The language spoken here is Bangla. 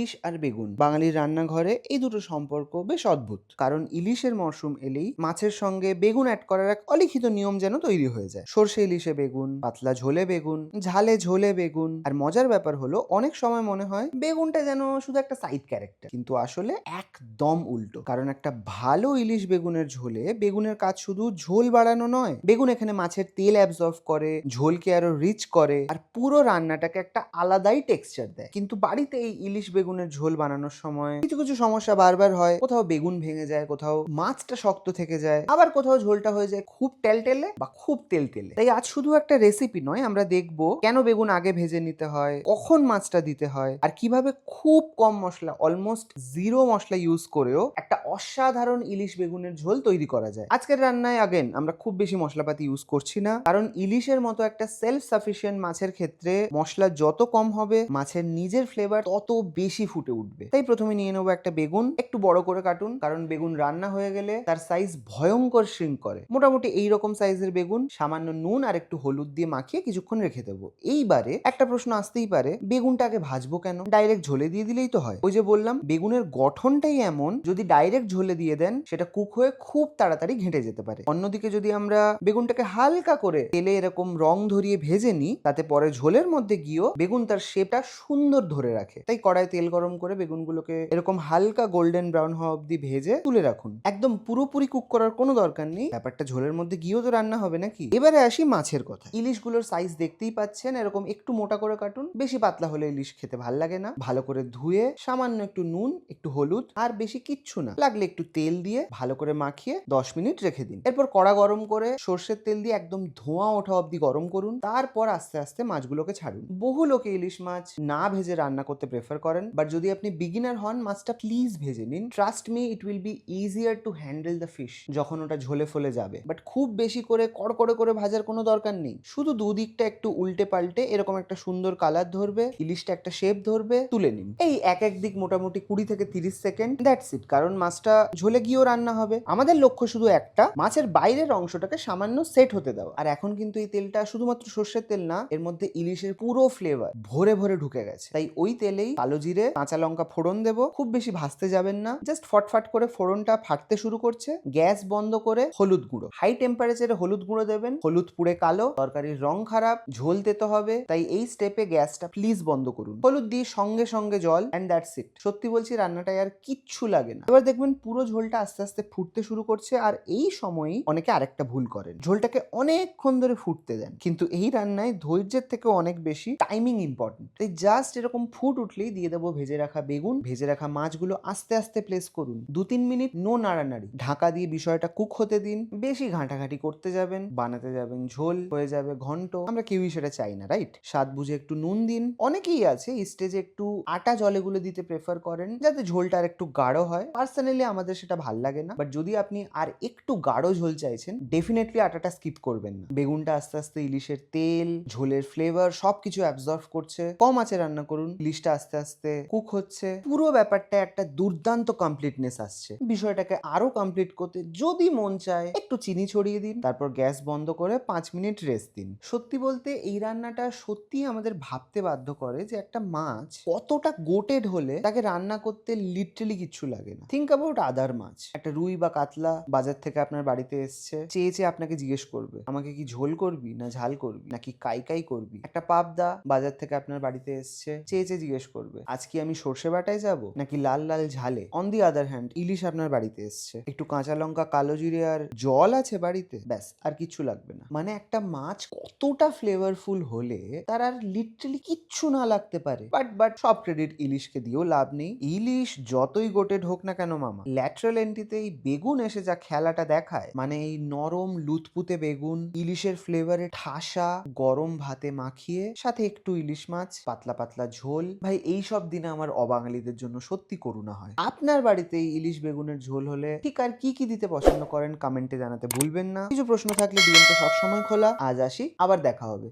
ইলিশ আর বেগুন বাঙালির রান্নাঘরে এই দুটো সম্পর্ক বেশ অদ্ভুত। কারণ ইলিশের মরশুম এলেই মাছের সঙ্গে বেগুন অ্যাড করার এক অলিখিত নিয়ম যেন তৈরি হয়ে যায়। সর্ষে ইলিশে বেগুন, পাতলা ঝোলে বেগুন, ঝালে ঝোলে বেগুন। আর মজার ব্যাপার হলো অনেক সময় মনে হয় বেগুনটা যেন শুধু একটা সাইড ক্যারেক্টার, কিন্তু আসলে একদম উল্টো। কারণ একটা ভালো ইলিশ বেগুনের ঝোলে বেগুনের কাজ শুধু ঝোল বাড়ানো নয়, বেগুন এখানে মাছের তেল অ্যাবজর্ব করে, ঝোলকে আরো রিচ করে আর পুরো রান্নাটাকে একটা আলাদাই টেক্সচার দেয়। কিন্তু বাড়িতে এই ইলিশ বেগুনের ঝোল বানানোর সময় কিছু কিছু সমস্যা বারবার হয়। কোথাও বেগুন ভেঙে যায়, কোথাও মাছটা শক্ত থেকে যায়, আবার কোথাও ঝোলটা হয়ে যায় খুব টেলটেলে বা খুব তেল তেলে। তাই আজ শুধু একটা রেসিপি নয়, আমরা দেখবো কেন বেগুন আগে ভেজে নিতে হয়, কখন মাছটা দিতে হয়, আর কিভাবে খুব কম মশলা, অলমোস্ট জিরো মশলা ইউজ করেও একটা অসাধারণ ইলিশ বেগুনের ঝোল তৈরি করা যায়। আজকের রান্নায় আগেন আমরা খুব বেশি মশলাপাতি ইউজ করছি না, কারণ ইলিশের মতো একটা সেলফ সাফিসিয়েন্ট মাছের ক্ষেত্রে মশলা যত কম হবে মাছের নিজের ফ্লেভার তত বেশি ফুটে উঠবে। তাই প্রথমে নিয়ে নেবো একটা বেগুন, একটু বড় করে কাটুন, কারণ বেগুন রান্না হয়ে গেলে তার সাইজ ভয়ঙ্কর শ্রিঙ্ক করে। মোটামুটি এইরকম সাইজের বেগুন সামান্য নুন আর একটু হলুদ দিয়ে মাখিয়ে কিছুক্ষণ রেখে দেবো। এইবারে একটা প্রশ্ন আসতেই পারে, বেগুনটাকে ভাজবো কেন, ডাইরেক্ট ঝোলে দিয়ে দিলেই তো হয়। ওই যে বললাম বেগুনের গঠনটাই এমন, যদি ডাইরেক্ট ঝোলে দিয়ে দেন সেটা কুক হয়ে খুব তাড়াতাড়ি ঘেঁটে যেতে পারে। অন্যদিকে যদি আমরা বেগুনটাকে হালকা করে তেলে এরকম রং ধরিয়ে ভেজে নিই, তাতে পরে ঝোলের মধ্যে গিয়েও বেগুন তার শেপটা সুন্দর ধরে রাখে। তাই কড়াই তেল গরম করে বেগুনগুলোকে এরকম হালকা গোল্ডেন ব্রাউন হওয়া অব্দি ভেজে তুলে রাখুন। একদম পুরোপুরি কুক করার কোনো দরকার নেই, ব্যাপারটা ঝোলের মধ্যে গিয়েও তো রান্না হবে নাকি। এবারে আসি মাছের কথা। ইলিশগুলোর সাইজ দেখতেই পাচ্ছেন, এরকম একটু মোটা করে কাটুন। বেশি পাতলা হলে ইলিশ খেতে ভাল লাগে না। ভালো করে ধুয়ে সামান্য একটু নুন, একটু হলুদ আর বেশি কিচ্ছু না, লাগলে একটু তেল দিয়ে ভালো করে মাখিয়ে 10 মিনিট রেখে দিন। এরপর কড়া গরম করে সর্ষের তেল দিয়ে একদম ধোঁয়া ওঠা অব্দি গরম করুন। তারপর আস্তে আস্তে মাছগুলোকে ছাড়ুন। বহু লোকে ইলিশ মাছ না ভেজে রান্না করতে প্রেফার করেন, বাট যদি আপনি বিগিনার হন মাছটা প্লিজ ভেজে নিন। Trust me, it will be easier to handle the fish যখন ওটা ঝোলে ফলে যাবে। বাট খুব বেশি করে কড়কড়ে করে ভাজার কোনো দরকার নেই, শুধু দুদিকটা একটু উল্টে পাল্টে এরকম একটা সুন্দর কালার ধরবে, ইলিশটা একটা শেপ ধরবে, তুলে নিন। এই এক এক দিক মোটামুটি 20 থেকে 30 সেকেন্ড, দ্যাটস ইট। কারণ মাছটা ঝোলে গিয়েও রান্না হবে। আমাদের লক্ষ্য শুধু একটা, মাছের বাইরের অংশটাকে সামান্য সেট হতে দেওয়া। আর এখন কিন্তু এই তেলটা শুধুমাত্র সর্ষের তেল না, এর মধ্যে ইলিশের পুরো ফ্লেভার ভরে ভরে ঢুকে গেছে। তাই ওই তেলেই কালো জিরে, কাঁচা লঙ্কা ফোড়ন দেবো। খুব বেশি ভাজতে যাবেন না, জাস্ট ফটফট করে ফোড়নটা ফাটতে শুরু করছে, গ্যাস বন্ধ করে হলুদ গুঁড়ো, হাই টেম্পারেচারে হলুদ গুঁড়ো দেবেন। হলুদ পুড়ে কালো, তরকারির রং খারাপ, ঝোল তেতো হবে। তাই এই স্টেপে গ্যাসটা প্লিজ বন্ধ করুন। হলুদ দিয়ে সঙ্গে সঙ্গে জল, এন্ড দ্যাটস ইট। সত্যি বলছি রান্নাটায় আর কিচ্ছু লাগে না। এবার দেখবেন পুরো ঝোলটা আস্তে আস্তে ফুটতে শুরু করছে। আর এই সময়ই অনেকে আরেকটা ভুল করেন, ঝোলটাকে অনেকক্ষণ ধরে ফুটতে দেন। কিন্তু এই রান্নায় ধৈর্যের থেকে অনেক বেশি টাইমিং ইম্পর্টেন্ট। তাই জাস্ট এরকম ফুট উঠলেই দিয়ে দেবো ভেজে রাখা বেগুন, ভেজে রাখা মাছগুলো আস্তে আস্তে প্লেস করুন। 2-3 মিনিট নো নাড়ানাড়ি, ঢাকা দিয়ে বিষয়টা কুক হতে দিন। বেশি ঘাঁটাঘাঁটি করতে যাবেন, বানাতে যাবেন ঝোল, হয়ে যাবে ঘন্ট। আমরা কেউই সেটা চাই না, রাইট? স্বাদ বুঝে একটু নুন দিন। অনেকেই আছে এই স্টেজে একটু আটা জলে গুলে দিতে প্রেফার করেন, যাতে ঝোলটা আর একটু গাঢ় হয়। পার্সোনালি আমাদের সেটা ভাল লাগে না, বাট যদি আপনি আর একটু গাঢ় ঝোল চাইছেন, ডেফিনেটলি আটাটা স্কিপ করবেন না। বেগুনটা আস্তে আস্তে ইলিশের তেল, ঝোলের ফ্লেভার সবকিছু অ্যাবজর্ভ করছে। কম আঁচে রান্না করুন, ইলিশটা আস্তে আস্তে কুক হচ্ছে। পুরো ব্যাপারটা একটা দুর্দান্ত কমপ্লিটনেস আসছে। বিষয়টাকে আরো কমপ্লিট করতে যদি মন চায় একটু চিনি ছড়িয়ে দিন, তারপর গ্যাস বন্ধ করে 5 মিনিট রেস্ট দিন। সত্যি বলতে এই রান্নাটা সত্যি আমাদের ভাবতে বাধ্য করে যে একটা মাছ কতটা গোটেড হলে তাকে রান্না করতে লিটারালি কিচ্ছু লাগে না। থিঙ্ক অ্যাবাউট আদার মাছ। একটা রুই বা কাতলা বাজার থেকে আপনার বাড়িতে এসছে, চেয়ে চেয়ে আপনাকে জিজ্ঞেস করবে আমাকে কি ঝোল করবি না ঝাল করবি নাকি কাই কাই করবি। একটা পাবদা বাজার থেকে আপনার বাড়িতে এসছে, চেয়ে চেয়ে জিজ্ঞেস করবে আজ কি আমি সর্ষে বাটায় যাবো নাকি লাল লাল ঝালে। অন দি আদার হ্যান্ড ইলিশ আপনার বাড়িতে এসছে, একটু কাঁচা লঙ্কা, কালো জিরে আর জল আছে বাড়িতে, ব্যাস আর কিচ্ছু লাগবে না। মানে একটা মাছ কতটা ফ্লেভারফুল হলে তার আর লিটারালি কিচ্ছু না লাগতে পারে। বাট সব ক্রেডিট ইলিশকে দিয়েও লাভ নেই। ইলিশ যতই গোটেড হোক না কেন মামা, ল্যাটারাল এন্ট্রিতে এই বেগুন এসে যা খেলাটা দেখায়, মানে এই নরম লুতপুতে বেগুন ইলিশের ফ্লেভারে ঠাসা, গরম ভাতে মাখিয়ে, সাথে একটু ইলিশ মাছ, পাতলা পাতলা ঝোল, ভাই এই সব দিনে আমার অবাঙালিদের জন্য সত্যি করুণা হয়। আপনার বাড়িতে এই ইলিশ বেগুনের ঝোল হলে ঠিক আর কি কি দিতে পছন্দ করেন কমেন্টে জানাতে ভুলবেন না। কিছু প্রশ্ন থাকলে ডিএম তো সবসময় খোলা। আজ আসি, আবার দেখা হবে।